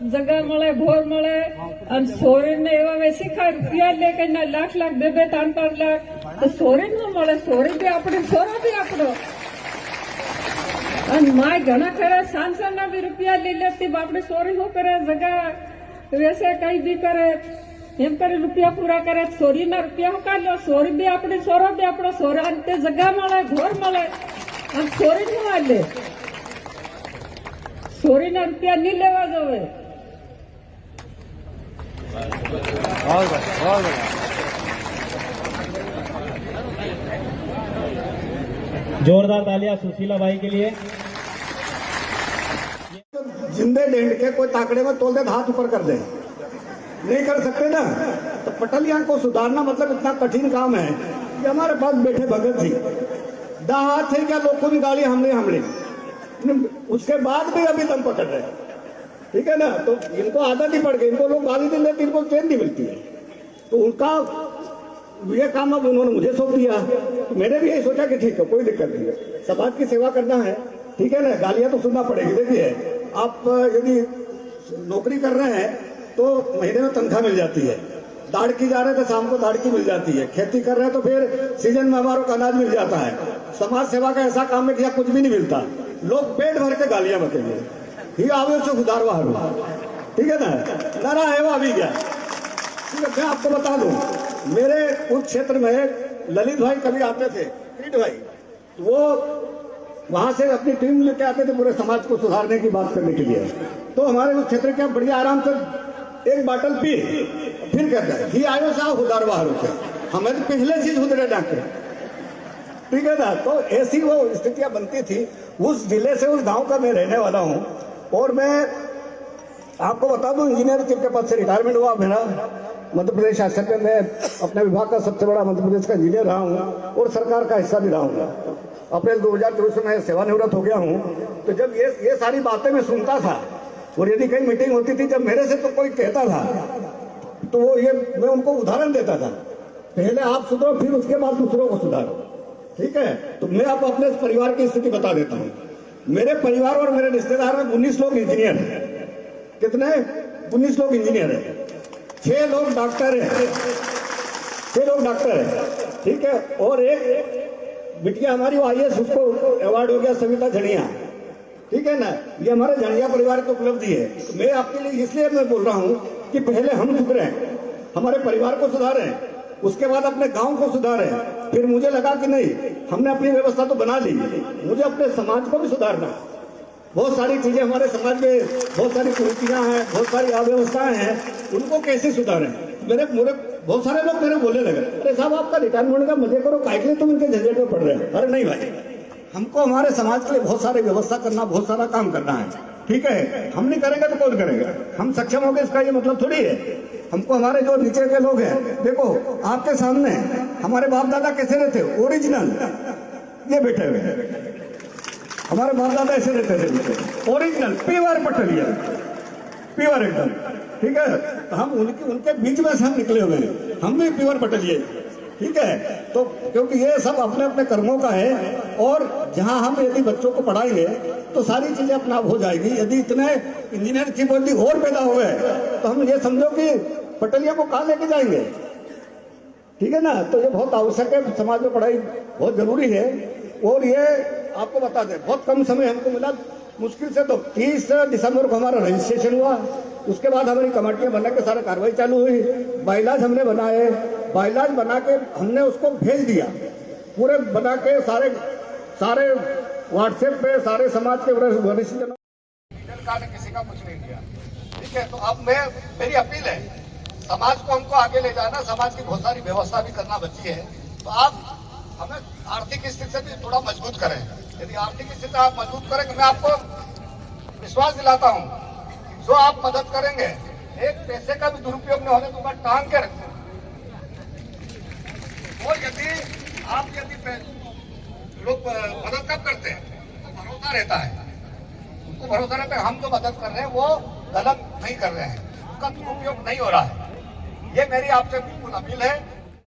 जगह मळे भोर मळे અને સોરીને એવા વેસીખા રૂપિયા લે કે ના લાખ લાખ બે બે ત્રણ ત્રણ લાખ તો સોરી નું મળે સોરી બી આપણે સોરો બી આપણો અને માય ઘણા ખરા સાંસદના બી રૂપિયા લઈ લેતી આપણે સોરી શું કરે જગા વેસે કઈ બી કરે એમ કરે રૂપિયા પૂરા કરે સોરીના રૂપિયા શું કાઢ લો સોરી બી આપણે સોરો બી આપણો સોરા અને તે જગા મળે ઘોર મળે અને સોરી નું લે સોરીના રૂપિયા નહીં લેવા જોવે जोरदार तालियां सुशीला भाई के लिए। जिंदे डेंट के कोई ताकड़े में तोल दे हाथ ऊपर कर दे, नहीं कर सकते ना। तो पटलियां को सुधारना मतलब इतना कठिन काम है कि हमारे पास बैठे भगत जी हाथ थे क्या लोग को भी गाली हमले उसके बाद भी अभी दम पकड़ रहे, ठीक है ना। तो इनको आदत ही पड़ गई, इनको लोग गाली नहीं देते, इनको ट्रेन नहीं मिलती है। तो उनका ये काम अब उन्होंने मुझे सौंप दिया, तो मैंने भी यही सोचा कि ठीक है कोई दिक्कत नहीं है, समाज की सेवा करना है, ठीक है ना। गालियां तो सुनना पड़ेगी। देखिए आप यदि नौकरी कर रहे हैं तो महीने में तनख्वाह मिल जाती है, दाढ़ की जा रहे हैं तो शाम को दाढ़ की मिल जाती है, खेती कर रहे हैं तो फिर सीजन में हमारे को अनाज मिल जाता है। समाज सेवा का ऐसा काम है कि कुछ भी नहीं मिलता, लोग पेट भर के गालियां बकेंगे, ये आवे से सुधारवा हरू, ठीक है ना। नारा है वो अभी क्या, ठीक है। मैं आपको बता दूं मेरे उस क्षेत्र में ललित भाई कभी आते थे, पीट भाई, वो वहां से अपनी टीम लेके आते थे पूरे समाज को सुधारने की बात करने के लिए। तो हमारे उस क्षेत्र के बढ़िया आराम से एक बाटल पी फिर कहता है ही आयो साहब सुधारवा हरू से, हमें तो पहले से सुधरे डाके, ठीक है ना। तो ऐसी वो स्थितियां बनती थी। उस जिले से उस गांव का मैं रहने वाला हूं और मैं आपको बता दूं इंजीनियरिंग के पद से रिटायरमेंट हुआ मेरा मध्य प्रदेश शासन में। मैं अपने विभाग का सबसे बड़ा मध्य प्रदेश का इंजीनियर रहा हूँ और सरकार का हिस्सा भी रहा हूँ। अप्रैल 2024 में मैं सेवानिवृत्त हो गया हूँ। तो जब ये सारी बातें मैं सुनता था और यदि कहीं मीटिंग होती थी जब मेरे से तो कोई कहता था तो वो ये मैं उनको उदाहरण देता था, पहले आप सुधरो फिर उसके बाद दूसरों को सुधारो, ठीक है। तो मैं आपको अपने परिवार की स्थिति बता देता हूँ। मेरे परिवार और मेरे रिश्तेदार में 19 लोग इंजीनियर हैं। कितने? 19 लोग इंजीनियर हैं, 6 लोग डॉक्टर हैं, 6 लोग डॉक्टर हैं, ठीक है। और एक बिटिया हमारी वो IAS, उसको अवार्ड हो गया सविता झड़िया, ठीक है ना। ये हमारे झड़िया परिवार की उपलब्धि है। तो मैं आपके लिए इसलिए मैं बोल रहा हूँ कि पहले हम सुधरें, हमारे परिवार को सुधारें, उसके बाद अपने गांव को सुधारें। फिर मुझे लगा कि नहीं हमने अपनी व्यवस्था तो बना ली, मुझे अपने समाज को भी सुधारना। बहुत सारी चीजें हमारे समाज में, बहुत सारी कुरीतियां हैं, बहुत सारी अव्यवस्थाएं हैं, उनको कैसे सुधारें। मेरे बहुत सारे लोग मेरे बोलने लगे अरे साहब आपका रिटायरमेंट का मजे करो, काहे के लिए तुम इनके झंझट में पड़ रहे हो। अरे नहीं भाई, हमको हमारे समाज के लिए बहुत सारी व्यवस्था करना, बहुत सारा काम करना है, ठीक है। हम नहीं करेंगे तो कौन करेगा। हम सक्षम हो गए इसका ये मतलब थोड़ी है। हमको हमारे जो नीचे के लोग हैं, देखो आपके सामने हमारे बाप दादा कैसे रहते, ओरिजिनल ये बैठे हुए, हमारे बाप दादा ऐसे रहते थे, ओरिजिनल प्योर पटलिया, प्योर एकदम, ठीक है। तो हम उनके बीच में से हम निकले हुए हैं, हम भी प्योर पटलिए, ठीक है। तो क्योंकि ये सब अपने अपने कर्मों का है और जहां हम यदि बच्चों को पढ़ाएंगे तो सारी चीजें अपना आप हो जाएगी। यदि इतने इंजीनियर की वर्दी और पैदा हुए तो हम ये समझो कि पटलिया को कहाँ लेके जाएंगे, ठीक है ना। तो ये बहुत आवश्यक है, समाज में पढ़ाई बहुत जरूरी है। और ये आपको बता दें बहुत कम समय हमको मिला, मुश्किल से तो 30 दिसंबर को हमारा रजिस्ट्रेशन हुआ। उसके बाद हमारी कमेटियां बना के सारा कार्रवाई चालू हुई, बाइलाज हमने बनाए, बाइलाज बना के हमने उसको भेज दिया, पूरे बना के सारे व्हाट्सएप पे सारे समाज के वरिष्ठ जनों ने किसी का कुछ नहीं किया, ठीक है। तो अब मेरी अपील है समाज को हमको आगे ले जाना, समाज की बहुत सारी व्यवस्था भी करना बची है। तो आप हमें आर्थिक स्थिति से भी थोड़ा मजबूत करें। यदि आर्थिक स्थिति आप मजबूत करेंगे, मैं आपको विश्वास दिलाता हूं जो आप मदद करेंगे एक पैसे का भी दुरुपयोग न होने दूंगा, टांग के रखें। और यदि लोग मदद कब करते हैं तो भरोसा रहता है, उनको भरोसा रहता है हम जो मदद कर रहे हैं वो गलत नहीं कर रहे हैं, उनका दुरुपयोग नहीं हो रहा है। ये मेरी आपसे बिल्कुल अपील है।